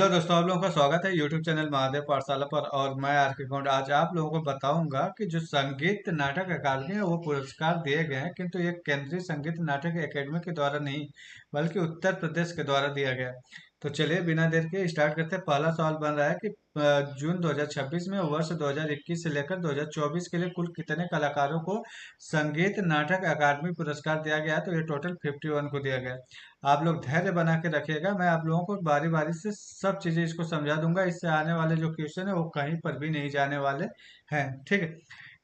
Hello दोस्तों, आप लोगों का स्वागत है यूट्यूब चैनल महादेव पाठशाला पर। और मैं आर के कौंड आज आप लोगों को बताऊंगा कि जो संगीत नाटक अकादमी है वो पुरस्कार दिए गए हैं, किंतु ये केंद्रीय संगीत नाटक अकेडमी के द्वारा नहीं बल्कि उत्तर प्रदेश के द्वारा दिया गया। तो चलिए बिना देर के स्टार्ट करते हैं। पहला सवाल बन रहा है कि जून 2026 में वर्ष 2021 से लेकर 2024 के लिए कुल कितने कलाकारों को संगीत नाटक अकादमी पुरस्कार दिया गया है। तो ये टोटल 51 को दिया गया है। आप लोग धैर्य बना के रखिएगा, मैं आप लोगों को बारी बारी से सब चीजें इसको समझा दूंगा। इससे आने वाले जो क्वेश्चन है वो कहीं पर भी नहीं जाने वाले हैं, ठीक है।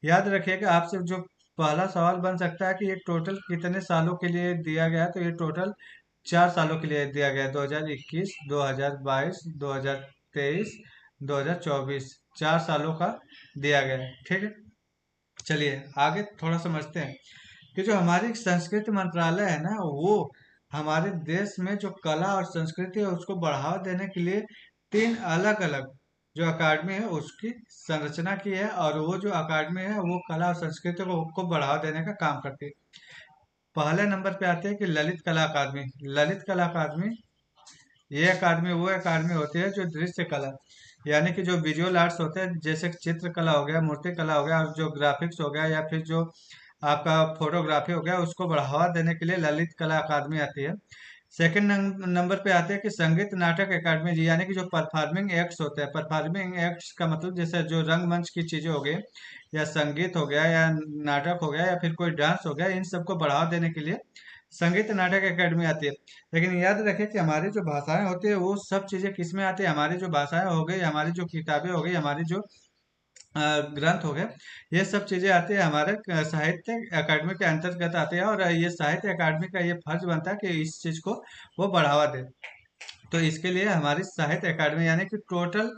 याद रखिएगा, आपसे जो पहला सवाल बन सकता है कि ये टोटल कितने सालों के लिए दिया गया है। तो ये टोटल 4 सालों के लिए दिया गया है, 2021, 2022, 2023, 2024, 4 सालों का दिया गया है, ठीक है। चलिए आगे थोड़ा समझते हैं कि जो हमारी संस्कृति मंत्रालय है ना, वो हमारे देश में जो कला और संस्कृति है उसको बढ़ावा देने के लिए 3 अलग अलग जो अकादमी है उसकी संरचना की है। और वो जो अकादमी है वो कला और संस्कृति को बढ़ावा देने का काम करती है। पहले नंबर पे आते हैं कि ललित कला अकादमी। ललित कला अकादमी ये अकादमी वो अकादमी होती है जो दृश्य कला यानी कि जो विजुअल आर्ट्स होते हैं, जैसे चित्रकला हो गया, मूर्ति कला हो गया, और जो ग्राफिक्स हो गया या फिर जो आपका फोटोग्राफी हो गया, उसको बढ़ावा देने के लिए ललित कला अकादमी आती है। सेकंड नंबर पे आते हैं कि संगीत नाटक अकादमी जी, यानी कि जो परफॉर्मिंग एक्ट्स होते हैं। परफॉर्मिंग एक्ट्स का मतलब जैसे जो रंगमंच की चीजें हो गई, या संगीत हो गया, या नाटक हो गया, या फिर कोई डांस हो गया, इन सबको बढ़ावा देने के लिए संगीत नाटक अकादमी आती है। लेकिन याद रखें कि हमारी जो भाषाएं होती है वो सब चीजें किस में आती है। हमारी जो भाषाएं हो गई, हमारी जो किताबें हो गई, हमारी जो ग्रंथ हो गए, ये सब चीजें आती है हमारे साहित्य अकादमी के अंतर्गत आती है। और ये साहित्य अकादमी का ये फर्ज बनता है कि इस चीज को वो बढ़ावा दे। तो इसके लिए हमारी साहित्य अकादमी यानी कि टोटल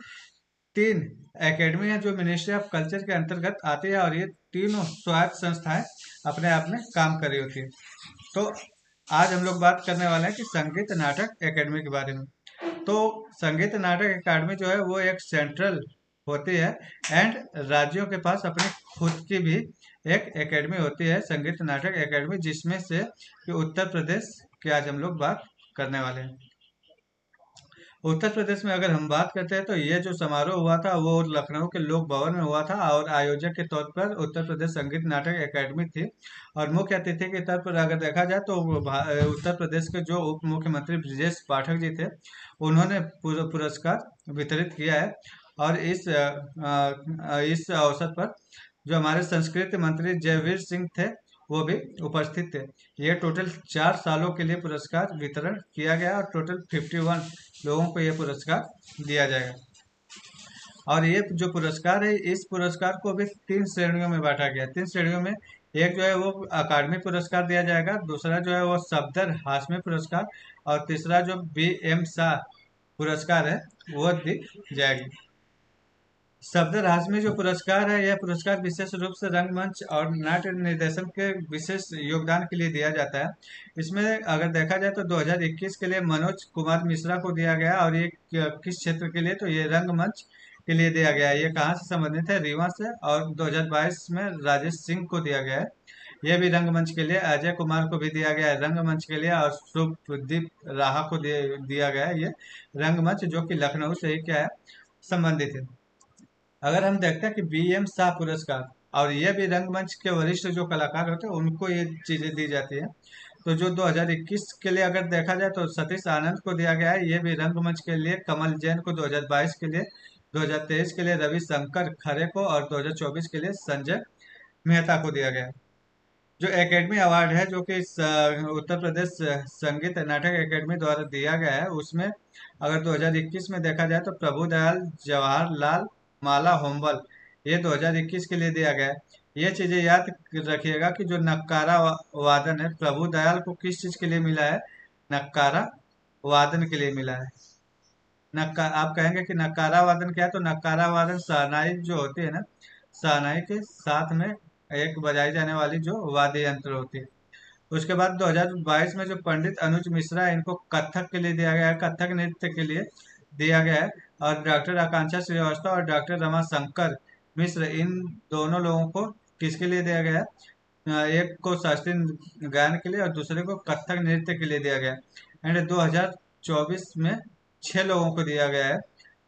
3 एकेडमी है जो मिनिस्ट्री ऑफ कल्चर के अंतर्गत आती है। और ये तीनों स्वायत्त संस्थाएं अपने आप में काम कर रही होती है। तो आज हम लोग बात करने वाले हैं कि संगीत नाटक एकेडमी के बारे में। तो संगीत नाटक अकादमी जो है वो एक सेंट्रल होती है, एंड राज्यों के पास अपनी खुद की भी एक एकेडमी होती है, संगीत नाटक एकेडमी, जिसमें से कि उत्तर प्रदेश की आज हम लोग बात करने वाले हैं। उत्तर प्रदेश में अगर हम बात करते हैं तो ये जो समारोह हुआ था वो लखनऊ के लोक भवन में हुआ था, और आयोजक के तौर पर उत्तर प्रदेश संगीत नाटक एकेडमी थी। और मुख्य अतिथि के तौर पर अगर देखा जाए तो उत्तर प्रदेश के जो उप मुख्यमंत्री ब्रजेश पाठक जी थे, उन्होंने पुरस्कार वितरित किया है। और इस अवसर पर जो हमारे संस्कृति मंत्री जयवीर सिंह थे वो भी उपस्थित थे। ये टोटल 4 सालों के लिए पुरस्कार वितरण किया गया, और टोटल 51 लोगों को ये पुरस्कार दिया जाएगा। और ये जो पुरस्कार है, इस पुरस्कार को भी 3 श्रेणियों में बांटा गया है। 3 श्रेणियों में एक जो है वो अकादमी पुरस्कार दिया जाएगा, दूसरा जो है वो सफदर हाशमी पुरस्कार, और तीसरा जो B.M. शाह पुरस्कार है वो दी जाएगी। सफदर हाशमी जो पुरस्कार है, यह पुरस्कार विशेष रूप से रंगमंच और नाट्य निर्देशन के विशेष योगदान के लिए दिया जाता है। इसमें अगर देखा जाए तो 2021 के लिए मनोज कुमार मिश्रा को दिया गया। और ये किस क्षेत्र के लिए, तो ये रंगमंच के लिए दिया गया है। ये कहाँ से संबंधित है, रीवा से। और 2022 में राजेश सिंह को दिया गया है, यह भी रंगमंच के लिए। अजय कुमार को भी दिया गया है रंगमंच के लिए, और शुभदीप राहा को दिया गया है ये रंगमंच, जो कि लखनऊ से ही क्या है, संबंधित है। अगर हम देखते हैं कि B.M. शाह पुरस्कार, और ये भी रंगमंच के वरिष्ठ जो कलाकार होते हैं उनको ये चीजें दी जाती है। तो जो 2021 के लिए अगर देखा जाए तो सतीश आनंद को दिया गया है, ये भी रंगमंच के लिए। कमल जैन को 2022 के लिए, 2023 के लिए रविशंकर खरे को, और 2024 के लिए संजय मेहता को दिया गया है। जो एकेडमी अवार्ड है जो कि उत्तर प्रदेश संगीत नाटक एकेडमी द्वारा दिया गया है, उसमें अगर 2021 में देखा जाए तो प्रभुदयाल जवाहरलाल माला होम्बल, ये 2021 के लिए दिया गया है। ये चीजें याद रखिएगा कि जो नक्कारा वादन है, प्रभुदयाल को किस चीज के लिए मिला है, नक्कारा वादन के लिए मिला है। नक्का आप कहेंगे कि नक्कारा वादन क्या है, तो नक्कारा वादन शहनाई जो होती है ना, शहनाई के साथ में एक बजाई जाने वाली जो वाद्य यंत्र होती है। उसके बाद 2022 में जो पंडित अनुज मिश्रा है, इनको कथक के लिए दिया गया है, कथक नृत्य के लिए दिया गया है। और डॉक्टर आकांक्षा श्रीवास्तव और डॉक्टर रमाशंकर मिश्र, इन दोनों लोगों को किसके लिए दिया गया है, एक को शास्त्रीय गायन के लिए और दूसरे को कथक नृत्य के लिए दिया गया है। एंड 2024 में 6 लोगों को दिया गया है।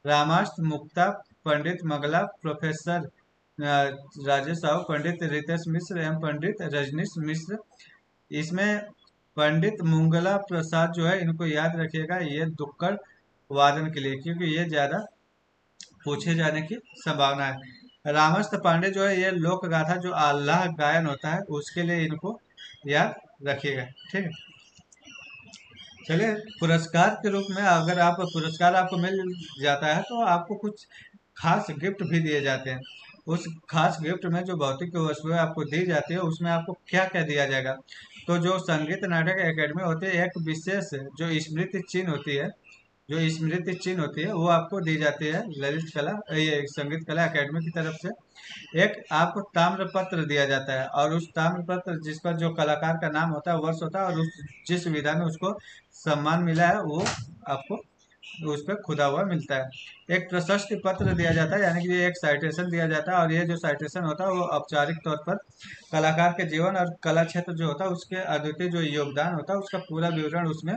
रामाश्र मुक्ता, पंडित मंगला, प्रोफेसर राजेश साहू, पंडित रितेश मिश्र एवं पंडित रजनीश मिश्र। इसमें पंडित मंगला प्रसाद जो है, इनको याद रखिएगा, ये दुक्कड़ वादन के लिए, क्योंकि ये ज्यादा पूछे जाने की संभावना है। रामस्थ पांडे जो है, ये लोक गाथा जो अल्लाह गायन होता है उसके लिए इनको याद रखिएगा। ठीक है, चलिए पुरस्कार के रूप में, अगर आप पुरस्कार आपको मिल जाता है तो आपको कुछ खास गिफ्ट भी दिए जाते हैं। उस खास गिफ्ट में जो भौतिक वस्तुएं आपको दी जाती है उसमें आपको क्या क्या दिया जाएगा। तो जो संगीत नाटक एकेडमी होती है, एक विशेष जो स्मृति चिन्ह होती है, जो स्मृति चिन्ह होती है वो आपको दी जाती है ललित कला, ये संगीत कला एकेडमी की तरफ से। एक आपको ताम्र पत्र दिया जाता है, और उस ताम्र पत्र जिस पर जो कलाकार का नाम होता है, वर्ष होता है, और उस जिस विधा में उसको सम्मान मिला है वो आपको उस पर खुदा हुआ मिलता है। एक प्रशस्ति पत्र दिया जाता है, यानी कि ये एक साइटेशन दिया जाता है, और ये जो साइटेशन होता है वो औपचारिक तौर पर कलाकार के जीवन और कला क्षेत्र जो होता है उसके अद्वितीय जो योगदान होता है उसका पूरा विवरण उसमें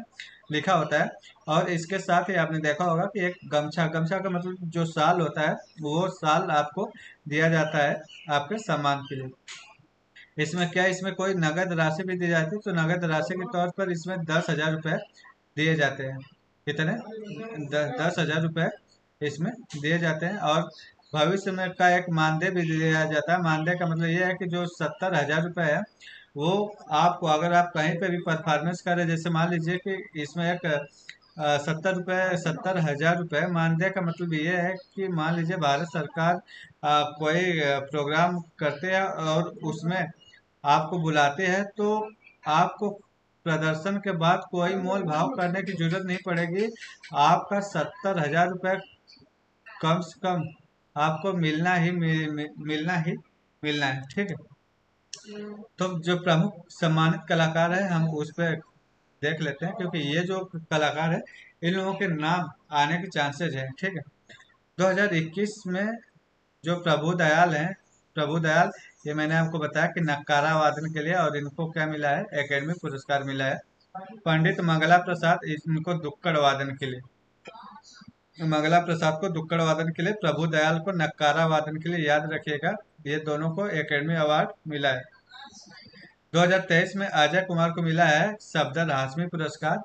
लिखा होता है। और इसके साथ ही आपने देखा होगा कि एक गमछा, गमछा का मतलब जो साल होता है, वो साल आपको दिया जाता है आपके सम्मान के लिए। इसमें क्या, इसमें कोई नगद राशि भी दी जाती है, तो नगद राशि के तौर पर इसमें 10,000 रुपये दिए जाते हैं। कितने? 10,000 रुपये इसमें दिए जाते हैं। और भविष्य में का एक मानदेय भी दिया जाता है। मानदेय का मतलब ये है कि जो 70,000 रुपये है, वो आपको, अगर आप कहीं पे भी परफॉर्मेंस करें, जैसे मान लीजिए कि इसमें एक 70,000 रुपये मानदेय का मतलब ये है कि मान लीजिए भारत सरकार कोई प्रोग्राम करते हैं और उसमें आपको बुलाते हैं, तो आपको प्रदर्शन के बाद कोई मोल भाव करने की जरूरत नहीं पड़ेगी। आपका 70,000 रुपये कम से कम आपको मिलना ही मिलना ही मिलना है। ठीक है, तो जो प्रमुख सम्मानित कलाकार है हम उस पर देख लेते हैं, क्योंकि ये जो कलाकार है इन लोगों के नाम आने के चांसेस है। ठीक है, 2021 में जो प्रभु दयाल हैं, प्रभु दयाल, ये मैंने आपको बताया कि नक्कारा वादन के लिए, और इनको क्या मिला है, एकेडमी पुरस्कार मिला है। पंडित मंगला प्रसाद, इनको दुक्कड़ वादन के लिए, मंगला प्रसाद को दुक्कड़ वादन के लिए, प्रभु दयाल को नक्कारा वादन के लिए, याद रखिएगा ये दोनों को एकेडमी अवार्ड मिला है। 2023 में अजय कुमार को मिला है सफदर हाशमी पुरस्कार।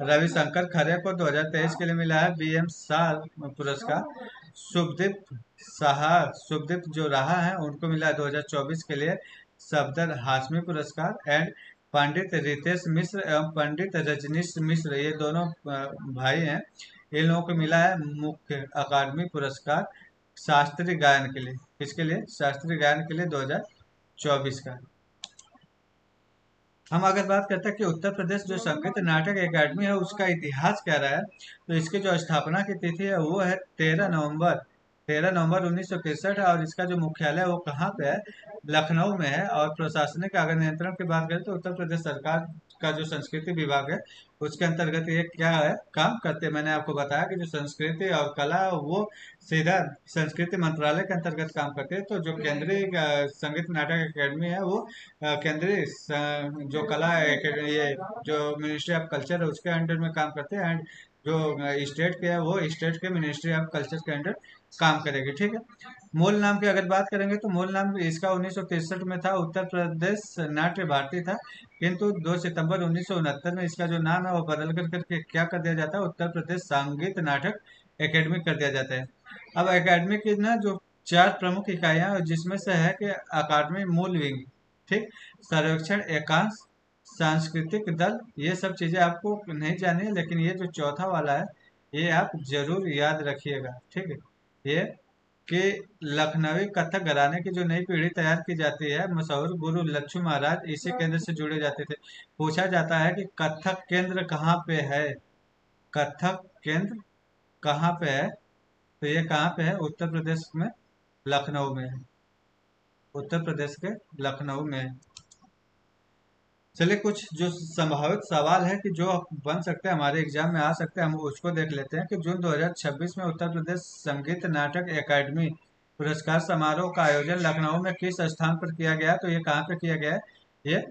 रविशंकर खरे को 2023 के लिए मिला है बीएम शाह पुरस्कार। शुभदीप जो रहा है उनको मिला है 2024 के लिए सफदर हाशमी पुरस्कार। एंड पंडित रितेश मिश्र एवं पंडित रजनीश मिश्र, ये दोनों भाई हैं, इन लोगों को मिला है मुख्य अकादमी पुरस्कार शास्त्रीय गायन के लिए। किसके लिए? शास्त्रीय गायन के लिए 2024 का। हम अगर बात करते हैं कि उत्तर प्रदेश जो संगीत नाटक एकेडमी है उसका इतिहास क्या रहा है, तो इसकी जो स्थापना की तिथि है वो है 13 नवंबर 1963 है। और इसका जो मुख्यालय है वो कहाँ पे है? लखनऊ में है। और प्रशासनिक अगर नियंत्रण की बात करें तो उत्तर प्रदेश सरकार का जो संस्कृति विभाग है उसके अंतर्गत ये क्या है, काम करते हैं। मैंने आपको बताया कि जो संस्कृति और कला वो सीधा संस्कृति मंत्रालय के अंतर्गत काम करते हैं। तो जो केंद्रीय संगीत नाटक एकेडमी है वो केंद्रीय जो कला ये जो मिनिस्ट्री ऑफ कल्चर है उसके अंडर में काम करते हैं। एंड जो स्टेट के है वो स्टेट के मिनिस्ट्री ऑफ कल्चर के अंडर काम करेगी। ठीक है, मूल नाम की अगर बात करेंगे तो मूल नाम इसका 1963 में था, उत्तर प्रदेश नाट्य भारती था। किंतु 2 सितंबर 1969 में इसका जो नाम है वो बदल कर करके क्या कर दिया जाता है, उत्तर प्रदेश संगीत नाटक एकेडमी कर दिया जाता है। अब एकेडमी की ना जो 4 प्रमुख इकाइयां, जिसमें से है कि अकादमी मूल विंग, ठीक, सर्वेक्षण एकांश, सांस्कृतिक दल, ये सब चीजें आपको नहीं जानी है, लेकिन ये जो चौथा वाला है ये आप जरूर याद रखिएगा। ठीक है, ये कि लखनवी कथक घराने की जो नई पीढ़ी तैयार की जाती है, मशहूर गुरु लक्ष्मी महाराज इसी केंद्र से जुड़े जाते थे। पूछा जाता है कि कथक केंद्र कहाँ पे है, कथक केंद्र कहाँ पे है, तो ये कहाँ पे है? उत्तर प्रदेश में लखनऊ में है, उत्तर प्रदेश के लखनऊ में है। चलिए कुछ जो संभावित सवाल है कि जो बन सकते हैं हमारे एग्जाम में आ सकते हैं, हम उसको देख लेते हैं कि जून 2026 में उत्तर प्रदेश संगीत नाटक एकेडमी पुरस्कार समारोह का आयोजन लखनऊ में किस स्थान पर किया गया? तो ये कहाँ पे किया गया है? ये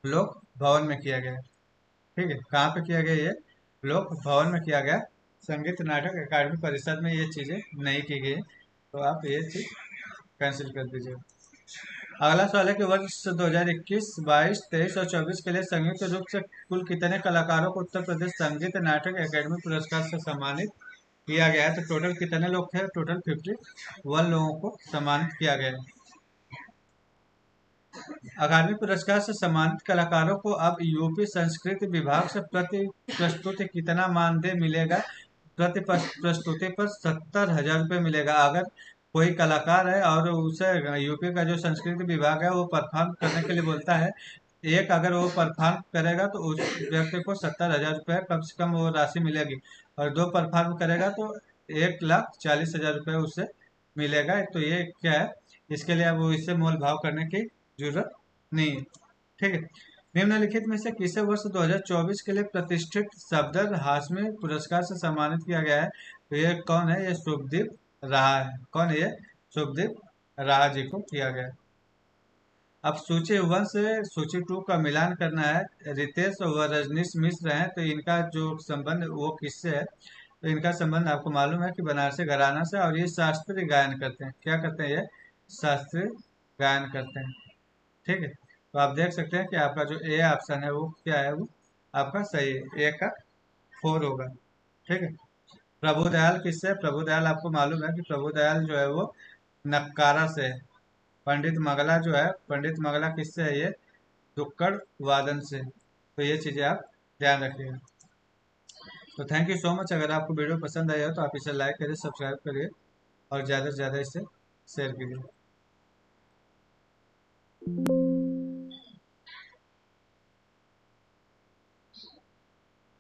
लोक भवन में किया गया है। ठीक है, कहाँ पे किया गया? ये लोक भवन में किया गया। संगीत नाटक अकादमी परिषद में ये चीजें नहीं की गई, तो आप ये चीज कैंसिल कर दीजिए। अगला सवाल है कि वर्ष 2021, 22, 23 और 24 के लिए संयुक्त रूप से कुल कितने कलाकारों को उत्तर प्रदेश संगीत नाटक अकादमी पुरस्कार से सम्मानित किया गया है? तो टोटल कितने लोग थे? टोटल 51 लोगों को सम्मानित किया गया है। अकादमी पुरस्कार से सम्मानित कलाकारों को अब यूपी संस्कृति विभाग से प्रति प्रस्तुति कितना मानदेय मिलेगा? प्रति प्रस्तुति पर 70,000 रुपये मिलेगा। अगर कोई कलाकार है और उसे यूपी का जो संस्कृति विभाग है वो परफॉर्म करने के लिए बोलता है, एक अगर वो परफॉर्म करेगा तो उस व्यक्ति को 70,000 रुपये कम से कम वो राशि मिलेगी, और दो परफॉर्म करेगा तो 1,40,000 रुपये उसे मिलेगा। तो ये क्या है, इसके लिए अब वो इससे मोल भाव करने की जरूरत नहीं है। ठीक है। निम्नलिखित में से किसे वर्ष 2024 के लिए प्रतिष्ठित सफदर हाशमी पुरस्कार से सम्मानित किया गया है? तो ये कौन है? ये शुभदीप राहा है। कौन है ये? शुभदीप राहा जी को किया गया है। अब सूची 1 से सूची 2 का मिलान करना है। रितेश व रजनीश मिश्र हैं, तो इनका जो संबंध वो किससे है? तो इनका संबंध आपको मालूम है कि बनारसी घराना से, और ये शास्त्रीय गायन करते हैं। क्या करते हैं ये? शास्त्रीय गायन करते हैं। ठीक है। तो आप देख सकते हैं कि आपका जो ए ऑप्शन है वो क्या है, वो आपका सही है, ए का 4 होगा। ठीक है। प्रभु दयाल किससे? प्रभु दयाल आपको मालूम है कि प्रभु दयाल जो है वो नक्कारा से है। पंडित मंगला जो है, पंडित मंगला किससे है? ये दुक्कड़ वादन से। तो ये चीजें आप ध्यान रखिएगा। तो थैंक यू सो मच। अगर आपको वीडियो पसंद आया हो तो आप इसे लाइक करिए, सब्सक्राइब करिए और ज़्यादा से ज़्यादा इसे शेयर कीजिए।